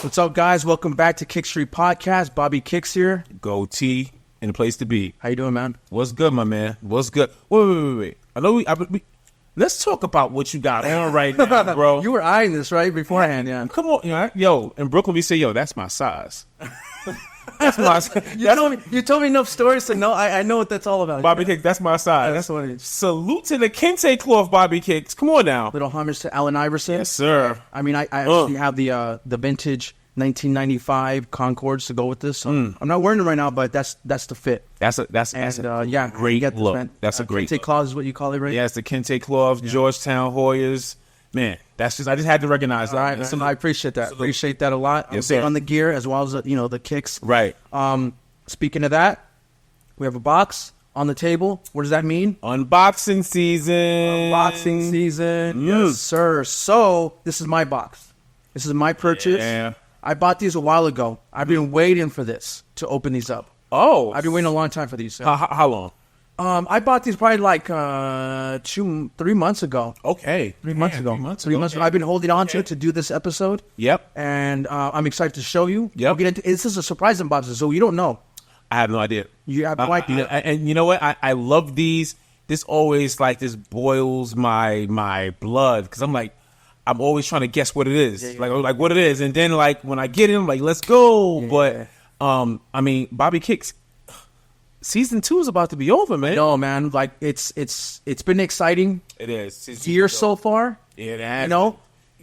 What's up, guys? Welcome back to Kickstory Podcast. BobbyKicks here. GoTee and the place to be. How you doing, man? What's good, my man? What's good? Wait. I know let's talk about what you got on right now, bro. You were eyeing this, right, beforehand, yeah. Come on, yo. In Brooklyn, we say, yo, that's my size. That's my size. You told me enough stories to know. I know what that's all about. BobbyKicks, that's my size. Yeah, that's what it is. Salute to the Kente cloth, BobbyKicks. Come on now. Little homage to Allen Iverson. Yes, sir. I mean, I actually have the vintage 1995 Concords to go with this. So I'm not wearing it right now, but that's the fit. That's a great look. That's a great Kente cloth is what you call it, right? Yeah, it's the Kente cloth, Georgetown Hoyas. Man, I just had to recognize that. All right, listen, I appreciate that. Appreciate that a lot. Yes, sir. On the gear as well as the kicks. Right. Speaking of that, we have a box on the table. What does that mean? Unboxing season. Yes, sir. So this is my box. This is my purchase. Yeah. I bought these a while ago. I've been waiting for this to open these up. Oh, I've been waiting a long time for these. How long? I bought these probably like 3 months ago. Okay, 3 months ago. 3 months ago. I've been holding on to it to do this episode. Yep. And I'm excited to show you. Yep. This is a surprise unboxing, so you don't know. I have no idea. You have no idea. And you know what? I love these. This always this boils my blood because I'm always trying to guess what it is. Yeah. Like what it is. And then when I get it, I'm like, let's go. Yeah. But I mean, BobbyKicks, season 2 is about to be over, man. No, man. Like it's been exciting. It is. Year so far. Yeah, that.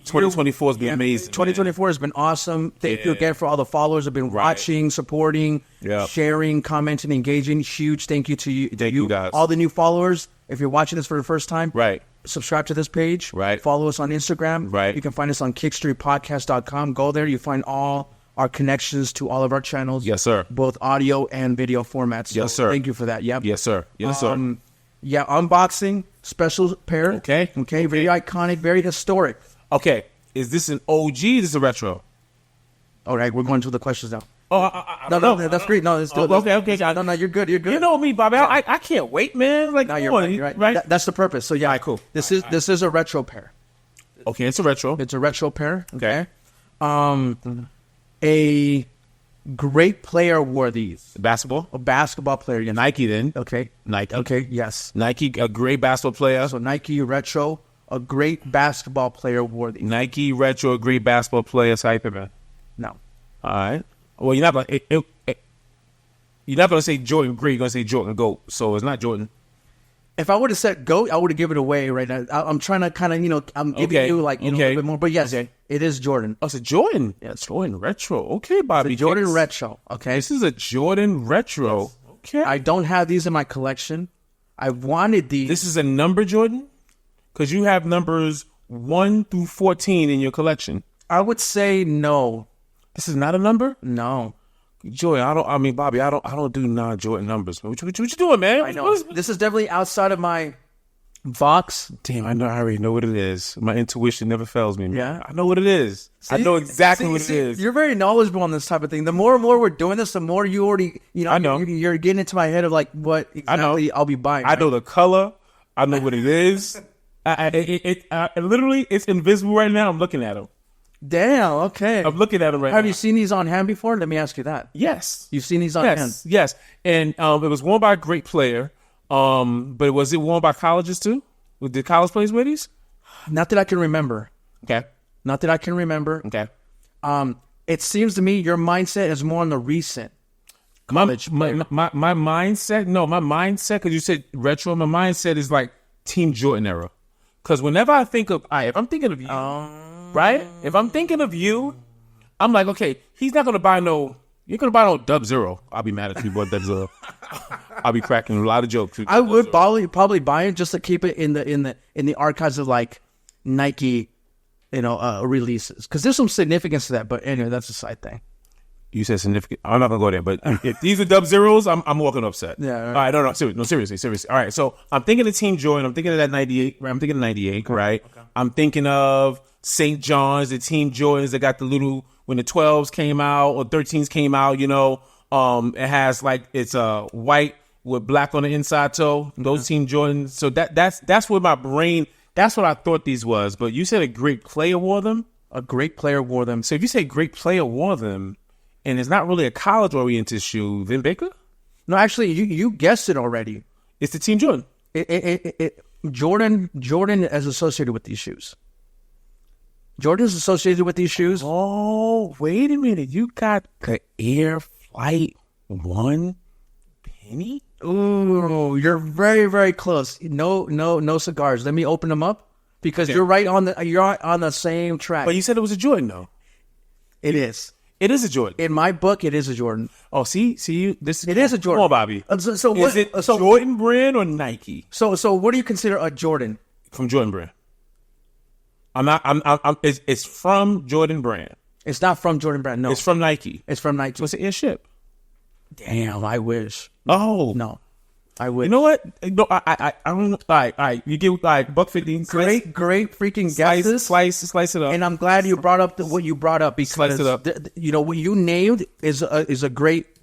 2024 has been amazing. 2024 has been awesome. Thank you again for all the followers who have been watching, supporting, sharing, commenting, engaging. Huge thank you to you. Thank you guys. All the new followers. If you're watching this for the first time, Right. subscribe to this page. Right. Follow us on Instagram. Right. You can find us on kickstorypodcast.com. Go there. You find all our connections to all of our channels. Yes, sir. Both audio and video formats. Yes, sir. Thank you for that. Yep. Yes, sir. Yes, sir. Yeah, unboxing, special pair. Okay. Very iconic, very historic. Okay. Is this an OG? Is this a retro? All right, we're going to the questions now. No, that's great. No, let's do it. Okay. No, you're good. You're good. You know me, Bobby. I can't wait, man. No, you're right. You're right. That's the purpose. So yeah, all right, cool. This is a retro pair. Okay, it's a retro. It's a retro pair. Okay. A great player wore these. Basketball. A basketball player. Yes. Nike then. Okay. Nike. Okay. Yes. Nike, a great basketball player. So Nike retro. A great basketball player wore these. Nike retro, a great basketball player. Type it, man. No. All right. Well, you're not gonna say Jordan great. You're gonna say Jordan GOAT. So it's not Jordan. If I would have said GOAT, I would have given it away right now. I'm trying to kind of, I'm giving you a little bit more. But yes, it is Jordan. Oh, it's a Jordan. Yeah, it's Jordan retro. Okay, Bobby. Jordan retro. Okay. This is a Jordan retro. Yes. Okay. I don't have these in my collection. I wanted these. This is a number Jordan? Because you have numbers 1 through 14 in your collection. I would say no. This is not a number? No. Joy, Bobby, I don't do non-Jordan numbers. What you doing, man? I know. This is definitely outside of my box. Damn, I already know what it is. My intuition never fails me, man. Yeah? I know what it is. I know exactly what it is. You're very knowledgeable on this type of thing. The more and more we're doing this, the more you already, I know. You're getting into my head of like what exactly I'll be buying. I know the color. I know what it is. Literally, it's invisible right now. I'm looking at them. Damn, okay. I'm looking at them right now. Have you seen these on hand before? Let me ask you that. Yes. You've seen these on hand? Yes. And it was worn by a great player. But was it worn by colleges too? Did college players wear these? Not that I can remember. Okay. Not that I can remember. Okay. It seems to me your mindset is more on the recent college player. My mindset? No, my mindset, because you said retro, my mindset is like Team Jordan era. Because whenever I think of, if I'm thinking of you, right? If I'm thinking of you, I'm like, okay, he's not going to buy you're going to buy no Dub Zero. I'll be mad at you, boy, Dub Zero. I'll be cracking a lot of jokes. I would probably buy it just to keep it in the archives of like Nike, releases. Because there's some significance to that. But anyway, that's a side thing. You said significant. I'm not gonna go there, but if these are Dub Zeros, I'm walking upset. Yeah. All right. No. Seriously. All right. So I'm thinking of Team Jordan. I'm thinking of that 98. Right? I'm thinking of 98. Cool. Right. Okay. I'm thinking of St. John's, the Team Jordans that got the little when the 12s came out or 13s came out. It has it's white with black on the inside toe. Those Team Jordans. So that's what my brain. That's what I thought these was. But you said a great player wore them. A great player wore them. So if you say great player wore them, and it's not really a college-oriented shoe, then Baker? No, actually, you guessed it already. It's the Team Jordan. Jordan is associated with these shoes. Jordan is associated with these shoes. Oh, wait a minute. You got the Air Flight 1 penny? Ooh, you're very, very close. No cigars. Let me open them up because you're on the same track. But you said it was a Jordan, though. It is. It is a Jordan. In my book, it is a Jordan. Oh, see, it is a Jordan. Come on, Bobby. So is it Jordan brand or Nike? So what do you consider a Jordan? From Jordan brand. It's from Jordan brand. It's not from Jordan brand. No, it's from Nike. It's from Nike. So it's an airship. Damn, I wish. Oh no, I wish. You know what? No, I don't. All right. You get $1.50. Great freaking guesses. Slice it up. And I'm glad you brought up what you brought up because slice it up. What you named is a great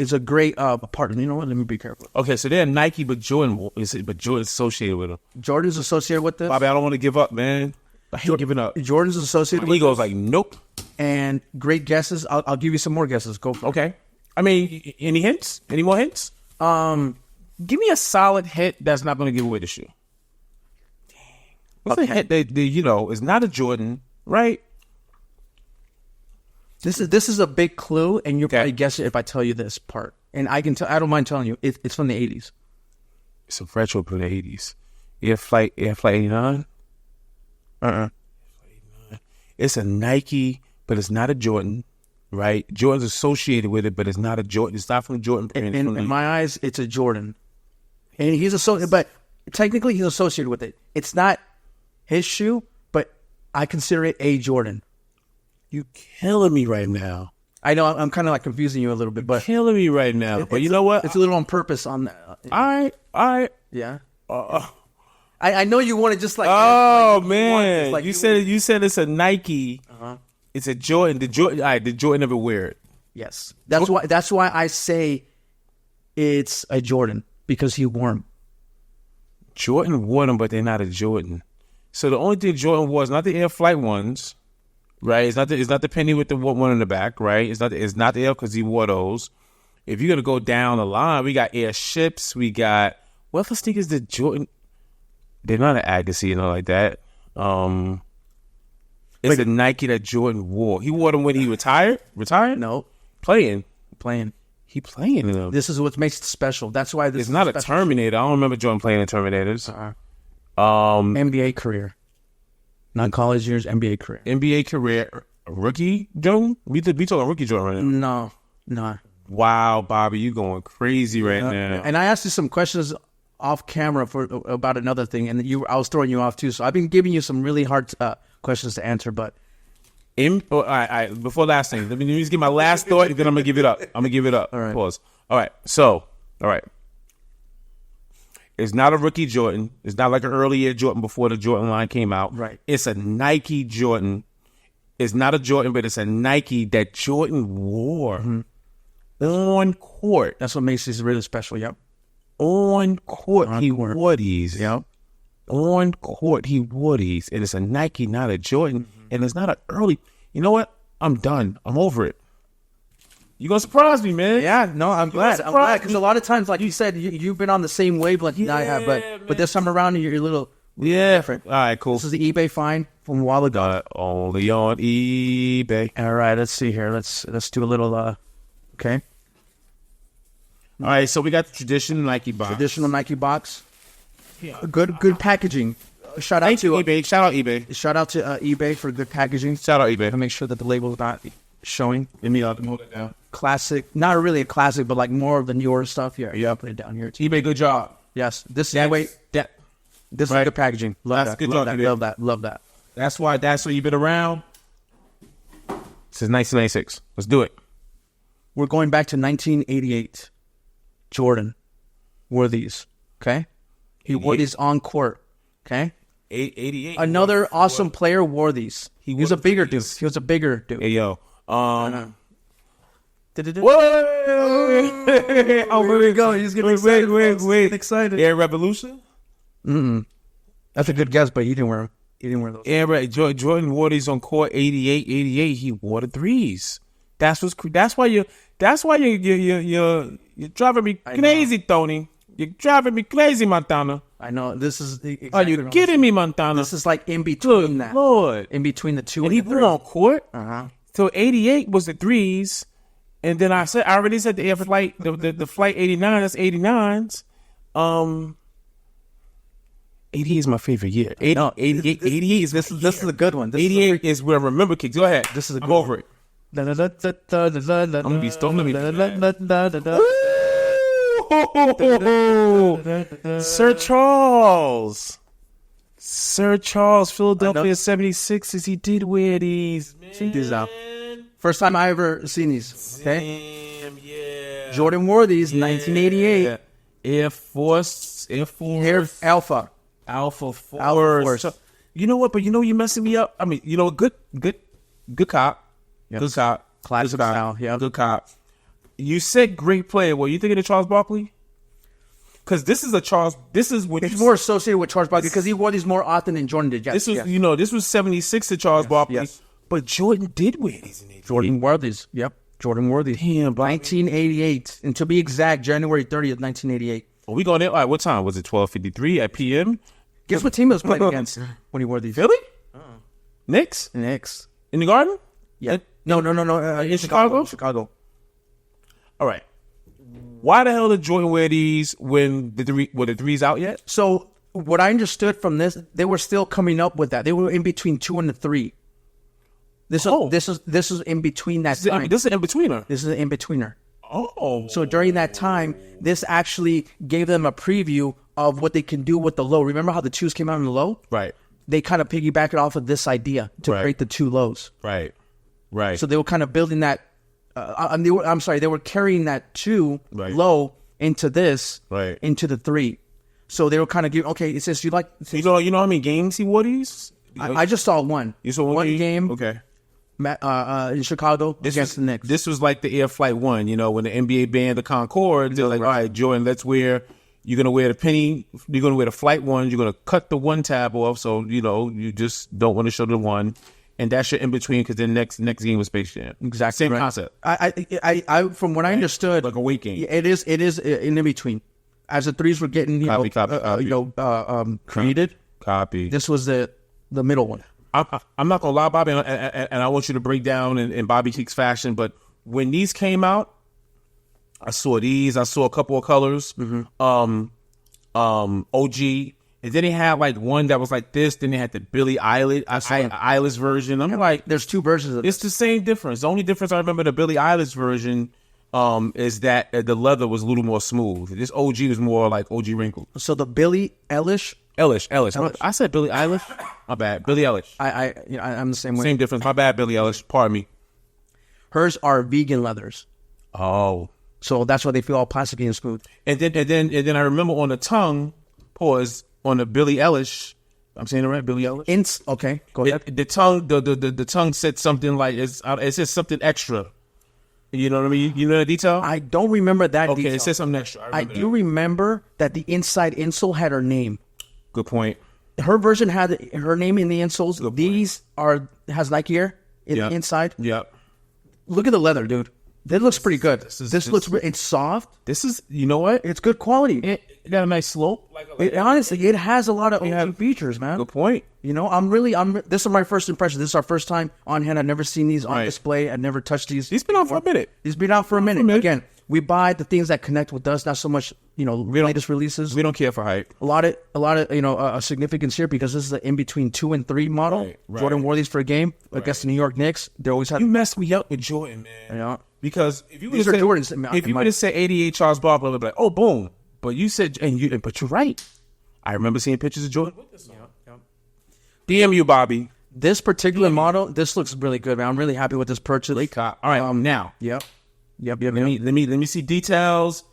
partner. You know what? Let me be careful. Okay, so they're Nike, but Jordan's associated with them. Jordan's associated with this. Bobby, I don't want to give up, man. I hate giving up. Jordan's associated with it. He goes like, nope. And great guesses. I'll give you some more guesses. Go for it. Okay. I mean, any hints? Any more hints? Give me a solid hint that's not going to give away the shoe. Dang. What's the hint that is not a Jordan, right? This is a big clue, and you'll probably guess it if I tell you this part. And I don't mind telling you. It's from the 80s. It's a retro from the 80s. Air Flight 89? It's a Nike, but it's not a Jordan, right? Jordan's associated with it, but it's not a Jordan. It's not from Jordan brand. In my eyes, it's a Jordan, and he's associated. But technically, he's associated with it. It's not his shoe, but I consider it a Jordan. You killing me right now. I know I'm kind of like confusing you a little bit, but killing me right now. But you know what? It's a little on purpose. On that. All right. Yeah. I know you want to just like. Oh man! You said it's a Nike. It's a Jordan. Did Jordan ever wear it? Yes. That's why I say it's a Jordan because he wore them. Jordan wore them, but they're not a Jordan. So the only thing Jordan wore is not the Air Flight ones, right? It's not the penny with the one in the back, right? It's not the Air because he wore those. If you're gonna go down the line, we got airships. We got what other sneakers did Jordan? They're not an Agassi, like that. It's a Nike that Jordan wore. He wore them when he retired. Retired? No, playing. He playing in them. This is what makes it special. That's why this. It's not a Terminator. I don't remember Jordan playing in Terminators. NBA career, not college years. NBA career. NBA career. Rookie Jordan. We talking rookie Jordan right now. No. Wow, Bobby, you going crazy right now. And I asked you some questions off camera about another thing, and I was throwing you off too. So I've been giving you some really hard questions to answer, but all right. Before last thing, let me just get my last thought, and then I'm gonna give it up. All right. Pause. All right. So, all right. It's not a rookie Jordan. It's not like an earlier Jordan before the Jordan line came out. Right. It's a Nike Jordan. It's not a Jordan, but it's a Nike that Jordan wore on court. That's what makes this really special. Yep. On court, he wore these. Yep. On court, he wore these. And it's a Nike, not a Jordan. And it's not an early. You know what? I'm done. I'm over it. You gonna surprise me, man? Yeah, no, I'm glad. Because a lot of times, like you said, you've been on the same wavelength that I have, but this time around, you're a little different. All right, cool. This is the eBay find from a while ago. Only on eBay. All right, let's see here. Let's do a little. Okay. All right, so we got the traditional Nike box. Yeah. Good packaging. Shout out to eBay. Shout out eBay. Shout out to eBay for good packaging. Shout out eBay. To make sure that the label is not showing. Give me up and hold it down. Classic, not really a classic, but like more of the newer stuff. Yeah. Put it down here. It's eBay, good job. Yes, this is good packaging. Love that. That's why you've been around since 1996. Let's do it. We're going back to 1988. Jordan wore these. Okay, he wore these on court. Okay, 88. Another awesome player wore these. He was a bigger dude. Hey yo. Whoa! Oh, where we go? He's getting excited. Wait. Excited. Air Revolution? That's a good guess, but he didn't wear them. He didn't wear those. Yeah, right. Jordan wore these on court 88. He wore the threes. That's why you're driving me crazy, Tony. You're driving me crazy, Montana. I know. This is exactly. Are you kidding me, Montana? This is like in between that. Lord. In between the two. And he put on court. Uh-huh. So 88 was the threes. And then I already said the air flight, the flight 89, that's 89s. 88 is my favorite year. 88 is This is a good one. 88 is where I remember kicks. Go ahead. This is a Go over it. I'm gonna be stoned. Sir Charles, Philadelphia 76ers. He did wear these. Check these out. First time I ever seen these. Okay. Damn, yeah. Jordan wore these 1988. Air Force. Air Alpha. Alpha Force. Alpha Force. So, you know what? But you're messing me up. I mean, good cop. Yep. Good cop. Classic style. Yeah. Good cop. You said great player. Well, you thinking of Charles Barkley? Because this is what it's more associated with Charles Barkley because he wore these more often than Jordan did. Yes. This was 76 to Charles Barkley. Yes. But Jordan did wear these. Jordan wore these. Yep. Jordan wore these. Damn, 1988. And to be exact, January 30th, 1988. Are we going there? All right, what time? Was it 12:53 at p.m.? Guess what team he was playing against when he wore these? Philly? Knicks? Knicks. In the Garden? Yeah. No. In Chicago? Chicago. All right. Why the hell did Jordan wear these when were the threes out yet? So what I understood from this, they were still coming up with that. They were in between 2 and the 3. This is in between that time. This is an in-betweener. This is an in-betweener. Oh. So during that time, this actually gave them a preview of what they can do with the low. Remember how the 2s came out in the low? Right. They kind of piggybacked off of this idea to create the 2 lows. Right. So they were kind of building that. They were carrying that 2 low into this, into the 3. So they were kind of giving. Okay, it says you like. You know how many games he wore these? I just saw one. You saw one game? Okay. In Chicago against the Knicks. This was like the Air Flight 1, when the NBA banned the Concorde, they're like, all right, Jordan, you're going to wear the penny, you're going to wear the Flight 1, you're going to cut the 1 tab off, so, you just don't want to show the 1, and that's your in-between, because the next game was Space Jam. Exactly. Same concept. I from what I understood, like a weight game. It is in between. As the 3s were getting, created. Copy. This was the middle one. I'm not gonna lie, Bobby, and I want you to break down in BobbyKicks fashion. But when these came out, I saw these. I saw a couple of colors. OG, and then they had like one that was like this. Then they had the Billie Eilish. I saw an Eilish version. I'm like, there's 2 versions of it's the same difference. The only difference I remember the Billie Eilish version is that the leather was a little more smooth. This OG was more like OG wrinkled. So the Billie Eilish. I said Billie Eilish. My bad. Billie Eilish. I'm the same way. Same difference. My bad, Billie Eilish. Pardon me. Hers are vegan leathers. Oh. So that's why they feel all plasticky and smooth. And then I remember on the tongue, on the Billie Eilish. I'm saying it right, Billie Eilish? Okay, go ahead. The tongue said something like, it said something extra. You know what I mean? You know the detail? I don't remember that detail. Okay, it said something extra. I do remember that the inside insole had her name. Good point. Her version had her name in the insoles. These has Nike Air in the inside. Yep. Look at the leather, dude. That looks pretty good. It's soft. This is, you know what? It's good quality. It got a nice slope. Honestly, it has a lot of OG features, man. Good point. This is my first impression. This is our first time on hand. I've never seen these on display. I've never touched these. These been out for a minute. Again, we buy the things that connect with us, not so much, latest releases. We don't care for hype. A lot of significance here because this is an in-between 2 and 3 model. Right. Jordan wore these for a game against the New York Knicks. They always had. You messed me up with Jordan, man. Yeah. Because if you would have said 88 Charles Barkley, I'd be like, oh, boom. But you said, but you're right. I remember seeing pictures of Jordan with this. DM you, Bobby. This particular model, this looks really good, man. I'm really happy with this purchase. All right, now. Yep. Let me see details.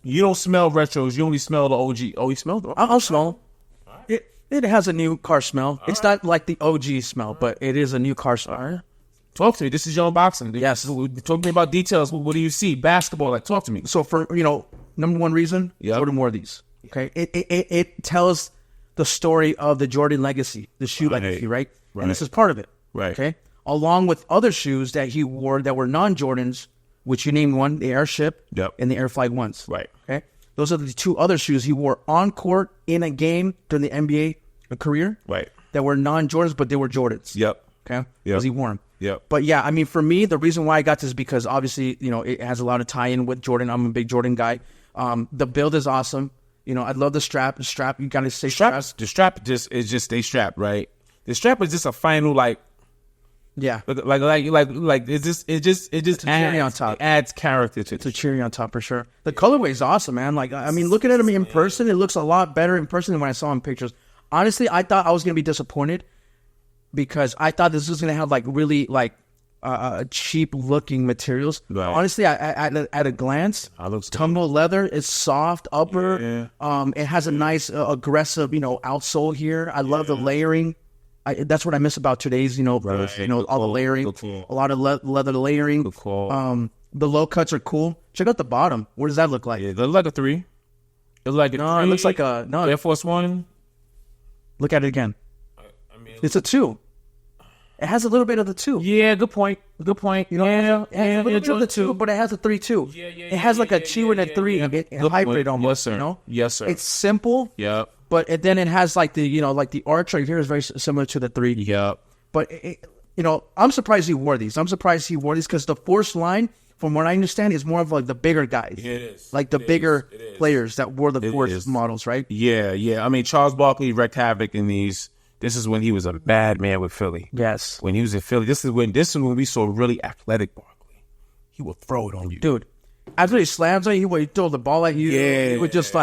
You don't smell retros. You only smell the OG. Oh, you smell them? I'll smell them. It has a new car smell. It's not like the OG smell, but it is a new car smell. Talk to me. This is your unboxing. Yes. Talk to me about details. What do you see? Basketball. Talk to me. So for, number one reason, Jordan wore these. Okay. It tells the story of the Jordan legacy, the shoe legacy, right? And this is part of it. Right. Okay. Along with other shoes that he wore that were non-Jordans, which you named one, the Airship and the Air Flight 1s. Right. Okay. Those are the two other shoes he wore on court in a game during the NBA career. Right. That were non-Jordans, but they were Jordans. Yep. Okay. Because he wore them. Yep. But yeah, I mean, for me, the reason why I got this is because obviously, it has a lot of tie-in with Jordan. I'm a big Jordan guy. The build is awesome. I love the strap. The strap, you gotta say strap. The strap is just a strap, right? The strap is just a final like it just cherry on top. It adds character to it. It's a cherry on top for sure. The colorway is awesome, man. Like, I mean, looking at him in person, it looks a lot better in person than when I saw him in pictures. Honestly, I thought I was gonna be disappointed because I thought this was gonna have like really like cheap looking materials. Right. Honestly, at a glance, tumble leather is soft upper. Yeah. It has a nice aggressive outsole here. I love the layering. That's what I miss about today's all the layering. Cool. A lot of leather layering. Cool. The low cuts are cool. Check out the bottom. What does that look like? Yeah, it looks like a 3. It looks like a 3. It looks like a Air Force 1. Look at it again. It's a 2. It has a little bit of the 2. Yeah, good point. Good point. It has a little bit of the 2, but it has a 3 too. Yeah. It has like a 2 and a 3. A hybrid almost. Yes, sir. Yes, sir. It's simple. Yeah. But then it has like the like the arch right here is very similar to the 3. Yeah. But I'm surprised he wore these. Because the Force line, from what I understand, is more of like the bigger guys. Yeah, it is. Like the bigger players that wore the Force models, right? Yeah. I mean, Charles Barkley wreaked havoc in these. This is when he was a bad man with Philly. Yes. When he was in Philly, this is when we saw really athletic Barkley. He would throw it on you, dude. After he slams on you, he would throw the ball at you. Yeah. He would just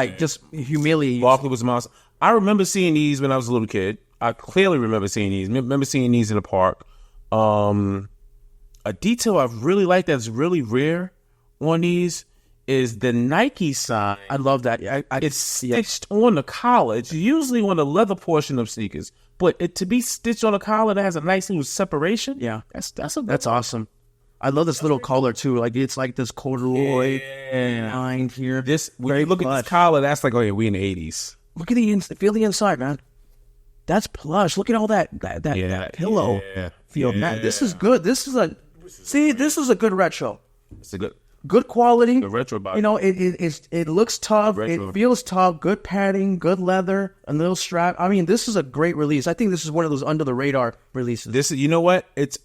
humiliate you. Barkley was monster. I remember seeing these when I was a little kid. I clearly remember seeing these. Remember seeing these in the park. A detail I really like that's really rare on these is the Nike sign. I love that. It's stitched on the collar. It's usually on the leather portion of sneakers, but to be stitched on a collar that has a nice little separation. Yeah, that's awesome. I love this little collar too. Like it's like this corduroy line here. When you look at this collar, that's like, oh yeah, we in the 80s. Look at feel the inside, man. That's plush. Look at all that pillow feel, man. This is good. This is a good retro. It's a good quality. The retro body. It looks tough. Retro. It feels tough. Good padding, good leather, a little strap. I mean, this is a great release. I think this is one of those under the radar releases. This is, you know what? It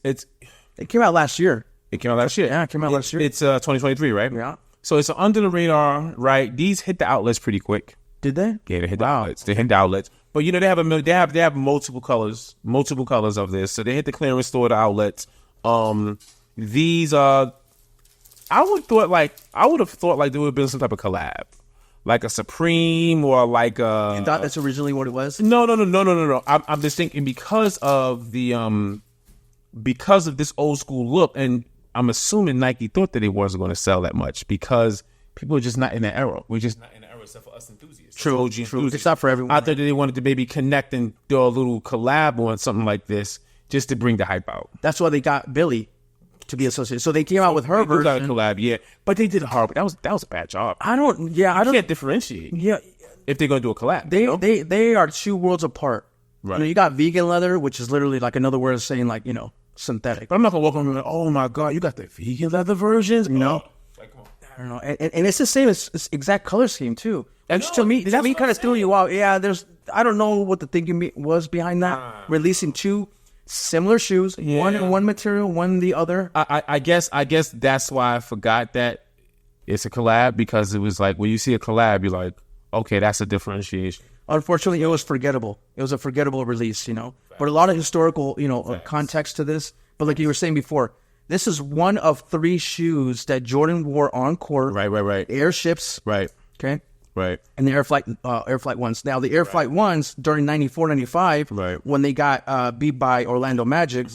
came out last year. It came out last year. Yeah, it came out last year. It's 2023, right? Yeah. So it's under the radar, right? These hit the outlets pretty quick. Did they? Yeah, they hit the outlets. They hit the outlets. But they have multiple colors of this. So they hit the clearance store, the outlets. These are. I would have thought like there would have been some type of collab, like a Supreme or like a. You thought that's originally what it was? No. I'm just thinking because of this old school look, and I'm assuming Nike thought that it wasn't going to sell that much because people are just not in that era. We're just not in the era except for us enthusiasts. True. Enthusiasts. It's not for everyone. I thought that they wanted to maybe connect and do a little collab on something like this just to bring the hype out. That's why they got Billy to be associated. So they came out with her version. Got a collab, yeah. But they did a horrible. That was a bad job. I can't differentiate. Yeah. If they're gonna do a collab. They are two worlds apart. Right. You got vegan leather, which is literally like another word of saying like, synthetic. But I'm not gonna walk around like, oh my God, you got the vegan leather versions? Like, come on. I don't know. And it's the same as exact color scheme too. And to me kind of threw you out. Yeah, I don't know what the thinking was behind that. Releasing two similar shoes, one in one material, one the other. I guess that's why I forgot that it's a collab, because it was like when you see a collab, you're like, okay, that's a differentiation. Unfortunately, it was forgettable. It was a forgettable release, But a lot of historical, context to this. But like you were saying before, this is one of 3 shoes that Jordan wore on court. Right. Airships. Right. Okay. Right. And the Air Flight 1s. Now, the Air Flight 1s during 94, 95, when they got beat by Orlando Magic,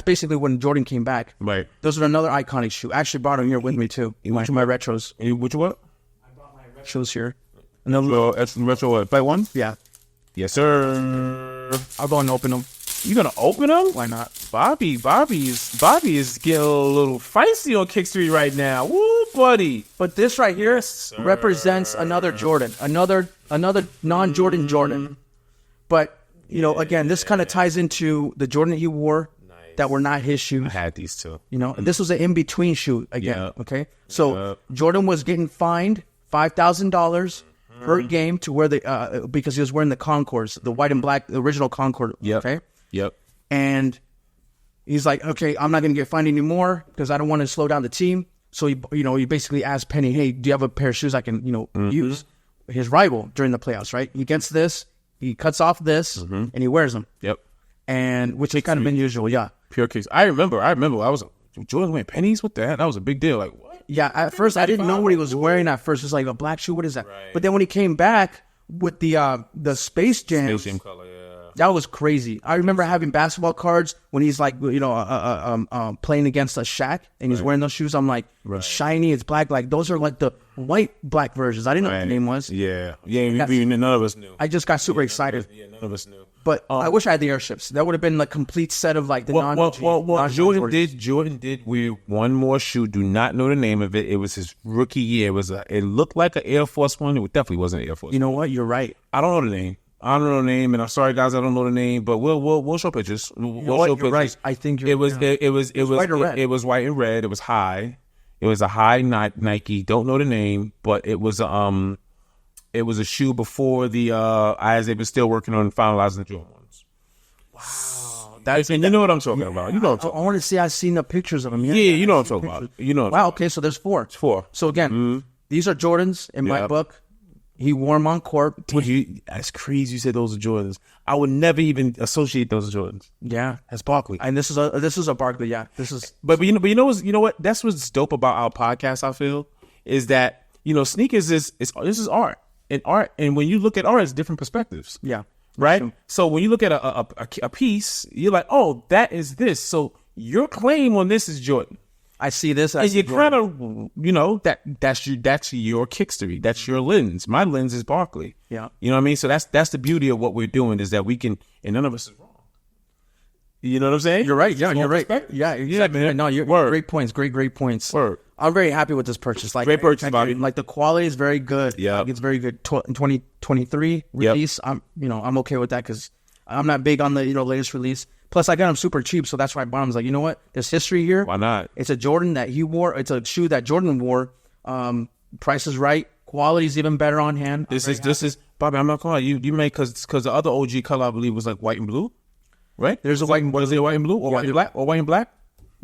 basically when Jordan came back. Right. Those are another iconic shoe. I actually brought them here with me, too. Which are my retros. Which what? I brought my retros here. So, that's retro what? Flight 1? Yeah. Yes, sir. I'll go and open them. You gonna open them? Why not? Bobby is getting a little feisty on Kickstory right now. Woo, buddy. But this right here represents another Jordan, another non-Jordan Jordan. But, you know, again, this kind of ties into the Jordan that he wore that were not his shoes. I had these too. You know, and this was an in-between shoe again, Yep. okay? So Yep. Jordan was getting fined $5,000 per game to wear the because he was wearing the Concords, the white and black, the original Concord, okay? Yep. And he's like, okay, I'm not going to get fined anymore because I don't want to slow down the team. So, he basically asked Penny, hey, do you have a pair of shoes I can, use? His rival during the playoffs, right? He gets this, he cuts off this, and he wears them. Yep. And which is kind of unusual, yeah. Pure kicks. I remember. I was Jordan wearing pennies. What the heck? That was a big deal. Like what? Yeah. At first, I didn't know what he was wearing. At first, it was like a black shoe. What is that? Right. But then when he came back with the Space Jam, Color, yeah. that was crazy. I remember having basketball cards when he's like, playing against a Shaq and he's wearing those shoes. I'm like, it's shiny, it's black. Like those are like the white black versions. I didn't know what the name was. Yeah. None of us knew. I just got super excited. None of us knew. But I wish I had the airships. That would have been like complete set of like the Jordan did wear one more shoe. Do not know the name of it. It was his rookie year. It looked like an Air Force One. It definitely wasn't an Air Force. You know what? You're right. I don't know the name. And I'm sorry guys, I don't know the name, but we'll show pictures. We'll show pictures. Right. I think it was white and red. It was white and red. It was high. It was a high Nike. Don't know the name, but it was a shoe before the as they were still working on finalizing the Jordan ones. Wow. You know what I'm talking about. You know what I'm talking I want to see. I've seen the pictures of them. Yeah, you know what I'm talking about. You know. Wow. Okay, so there's 4. It's 4. So again, these are Jordans in my book. He wore them on court. That's crazy. You said those are Jordans. I would never even associate those as Jordans. Yeah, that's Barkley. And this is a Barkley. Yeah, this is. But you know what? That's what's dope about our podcast. I feel is that sneakers this is art. And when you look at art, it's different perspectives. Yeah. Right? So when you look at a piece, you're like, oh, that is this. So your claim on this is Jordan. I see this. And you kind of, that's your Kickstory. That's your lens. My lens is Barkley. Yeah. You know what I mean? So that's the beauty of what we're doing is that we can, and none of us is wrong. You know what I'm saying? You're right. Yeah, you're right. Yeah, exactly. Man. No, you're great points. Great points. Word. I'm very happy with this purchase. Like, great purchase, Bobby. Like the quality is very good. Yeah, like, it's very good. 2023 release. Yep. I'm okay with that because I'm not big on the latest release. Plus, I got them super cheap, so that's why I bought them. I was like, you know what? There's history here. Why not? It's a Jordan that he wore. It's a shoe that Jordan wore. Price is right. Quality is even better on hand. This is Bobby. I'm not calling you made because the other OG color I believe was like white and blue, right? There's a white and was it white and blue or white and black or white and black?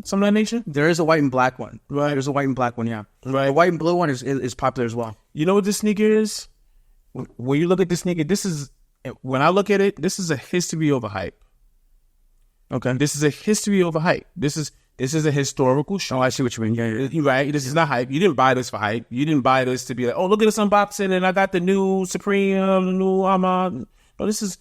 Some of that nature. There is a white and black one. Right. There's a white and black one. Yeah. Right. The white and blue one is popular as well. You know what this sneaker is? When you look at this sneaker, when I look at it, this is a history over hype. Okay. This is a history over hype. This is a historical show. Oh, I see what you mean. Yeah. You're right. This is not hype. You didn't buy this for hype. You didn't buy this to be like, oh, look at this unboxing and I got the new Supreme, the new Armand. No, this is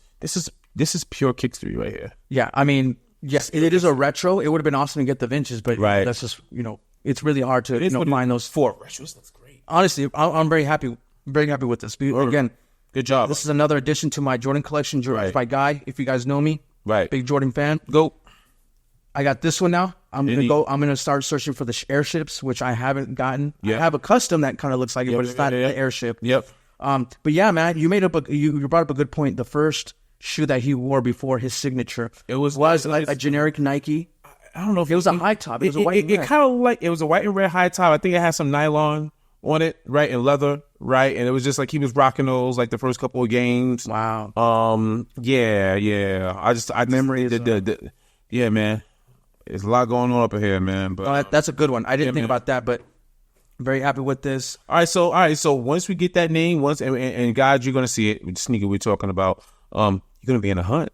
pure Kickstory right here. Yeah. I mean, yes, it is a retro. It would have been awesome to get the vintage, but that's just it's really hard to find those 4 retros. That's great. Honestly, I'm very happy with this. Again, good job. This is another addition to my Jordan collection. Jordan's my guy. If you guys know me, big Jordan fan. Go. I got this one now. I'm gonna start searching for the airships, which I haven't gotten. Yeah. I have a custom that kind of looks like it, but it's not the airship. Yep. But yeah, man, you brought up a good point. The first shoe that he wore before his signature, it was like a generic Nike. I don't know if it was a high top. It was a white. It kind of like it was a white and red high top. I think it had some nylon on it, right, and leather, right, and it was just like he was rocking those like the first couple of games. Wow. Yeah. I memory yeah, man. There's a lot going on up here, man. But that's a good one. I didn't think about that, but I'm very happy with this. All right, so once we get that name, and guys, you're gonna see it with the sneaker we're talking about. You're gonna be in the hunt.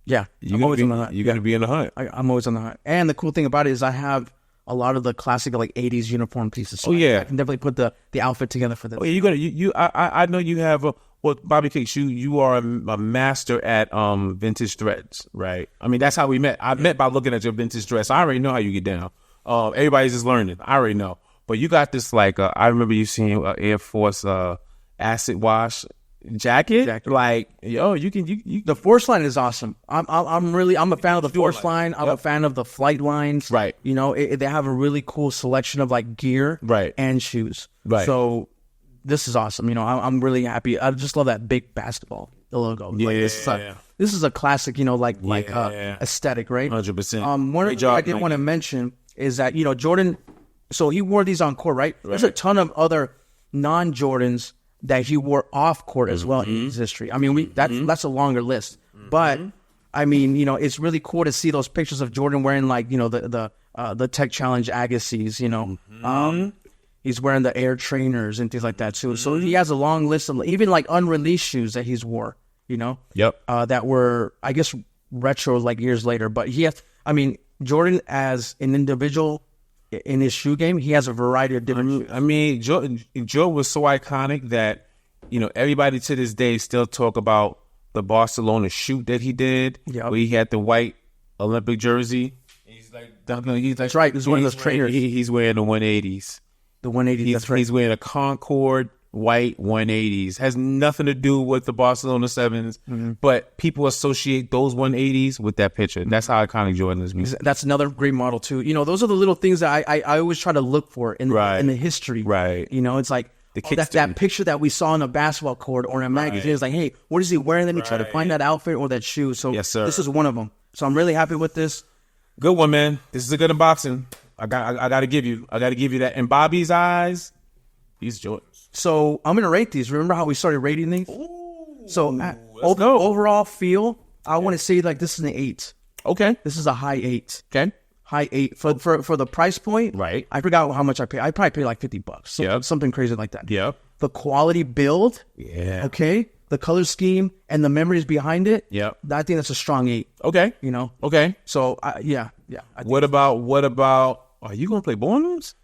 Yeah, I'm always on the hunt. You gotta be in the hunt. I'm always on the hunt. And the cool thing about it is I have a lot of the classic like 80s uniform pieces. So I can definitely put the outfit together for this. Oh yeah, I know you have BobbyKicks, you are a master at vintage threads, right? I mean, that's how we met. I met by looking at your vintage dress. I already know how you get down. Everybody's just learning. I already know. But you got this like I remember you seeing Air Force acid wash. jacket. Like, yo, you can. The Force line is awesome. I'm a fan of the Force line. I'm a fan of the Flight lines. Right. You know, they have a really cool selection of like gear. Right. And shoes. Right. So this is awesome. You know, I'm really happy. I just love that big basketball, the logo. Yeah. Like, this is a classic. You know, like aesthetic, right? 100%. One thing I did want to mention is that, you know, Jordan. So he wore these on court, right? There's a ton of other non-Jordans that he wore off court as well in his history. I mean, that's a longer list, but I mean, you know, it's really cool to see those pictures of Jordan wearing, like, you know, the Tech Challenge Agassiz. You know, he's wearing the Air Trainers and things like that too. So he has a long list of even like unreleased shoes that he's wore. You know, that were, I guess, retro like years later. But he has, I mean, Jordan as an individual. In his shoe game, he has a variety of different shoes. I mean, Jordan was so iconic that, you know, everybody to this day still talk about the Barcelona shoot that he did, where he had the white Olympic jersey. He's like, that's right. He's one of those trainers. He's wearing the 180s. The 180s. That's right. He's wearing a Concord white 180s. Has nothing to do with the Barcelona 7s, but people associate those 180s with that picture. That's how iconic Jordan is. That's another great model too. You know, those are the little things that I always try to look for in the history. Right. You know, it's like that picture that we saw on a basketball court or in a magazine. It's like, hey, what is he wearing? Then you try to find that outfit or that shoe. So yes, sir. This is one of them. So I'm really happy with this. Good one, man. This is a good unboxing. I got to give you that. In Bobby's eyes, these Jordans. So I'm gonna rate these. Remember how we started rating these? Ooh, so overall feel, I want to say like this is an 8. Okay, this is a high 8. Okay, high 8 for the price point. Right. I forgot how much I paid. I probably paid like $50. So something crazy like that. Yeah. The quality build. Yeah. Okay. The color scheme and the memories behind it. Yeah. I think that's a strong 8. Okay. You know. Okay. So yeah. What about? Are you gonna play bonus?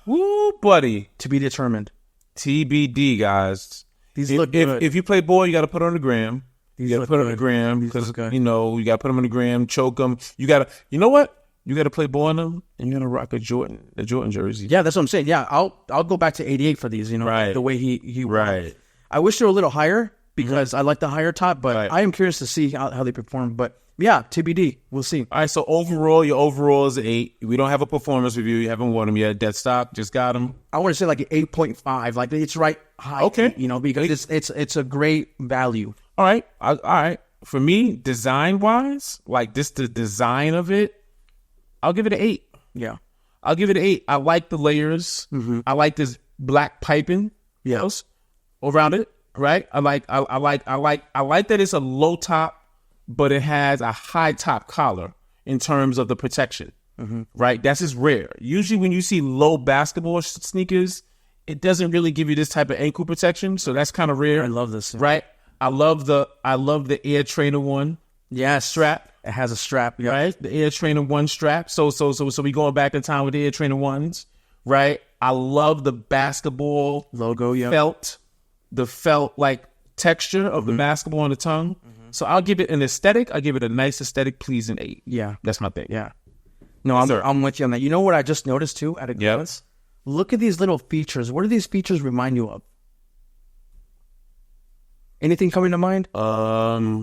Woo, buddy. To be determined. TBD, guys. These look good. If you play ball, you got to put it on the gram. You got to put it on the gram because, you know, you got to put them on the gram, choke them. You got to, you know what? You got to play ball on them, and you got to rock a Jordan jersey. Yeah, that's what I'm saying. Yeah, I'll go back to 88 for these, you know, the way he right. I wish they were a little higher because I like the higher top, but I am curious to see how they perform. But yeah, TBD. We'll see. All right, so overall, your overall is 8. We don't have a performance review. You haven't worn them yet. Dead stock, just got them. I want to say like an 8.5. Like it's right high. Okay. You know, because it's a great value. All right. All right. For me, design-wise, like the design of it, I'll give it an 8. Yeah. I'll give it an 8. I like the layers. I like this black piping. Yes. Around it, right? I like that it's a low top, but it has a high top collar in terms of the protection, right? That's just rare. Usually when you see low basketball sneakers, it doesn't really give you this type of ankle protection. So that's kind of rare. I love this. Right? I love the Air Trainer 1 strap. It has a strap, right? The Air Trainer 1 strap. So we going back in time with the Air Trainer 1s, right? I love the basketball logo, felt, the felt like texture of the basketball on the tongue. So I'll give it an aesthetic. I'll give it a nice aesthetic, pleasing 8. Yeah. That's my thing. Yeah. No, I'm with you on that. You know what I just noticed too at a glance? Look at these little features. What do these features remind you of? Anything coming to mind?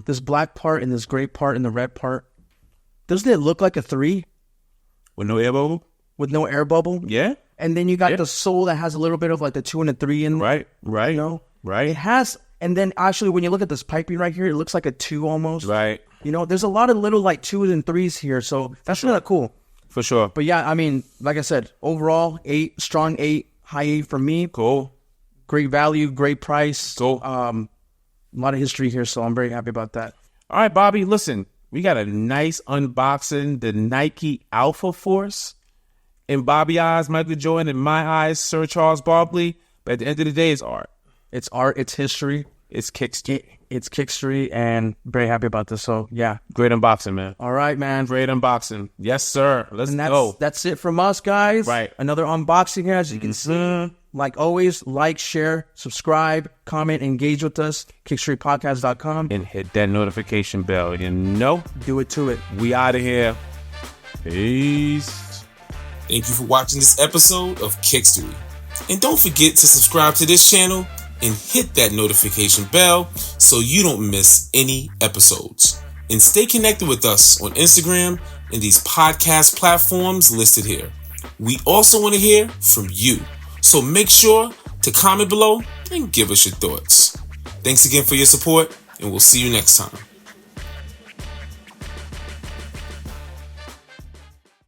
This black part and this gray part and the red part. Doesn't it look like a 3? With no air bubble? With no air bubble? Yeah. And then you got the sole that has a little bit of like the 2 and a 3 in Right. You know? Right. It has... And then actually, when you look at this piping right here, it looks like a 2 almost. Right. You know, there's a lot of little like 2s and 3s here, so that's kind of cool. For sure. But yeah, I mean, like I said, overall 8, strong 8, high 8 for me. Cool. Great value, great price. Cool. A lot of history here, so I'm very happy about that. All right, Bobby, listen, we got a nice unboxing, the Nike Alpha Force. In Bobby's eyes, Michael Jordan. In my eyes, Sir Charles Barkley. But at the end of the day, it's art. It's art. It's history. It's Kickstory. It's Kickstory, and very happy about this. So, yeah. Great unboxing, man. All right, man. Great unboxing. Yes, sir. Let's go. That's it from us, guys. Right. Another unboxing here, as you can see. Like always, like, share, subscribe, comment, engage with us. KickstoryPodcast.com. And hit that notification bell. You know? Do it to it. We out of here. Peace. Thank you for watching this episode of Kickstory. And don't forget to subscribe to this channel and hit that notification bell so you don't miss any episodes. And stay connected with us on Instagram and these podcast platforms listed here. We also want to hear from you, so make sure to comment below and give us your thoughts. Thanks again for your support, and we'll see you next time.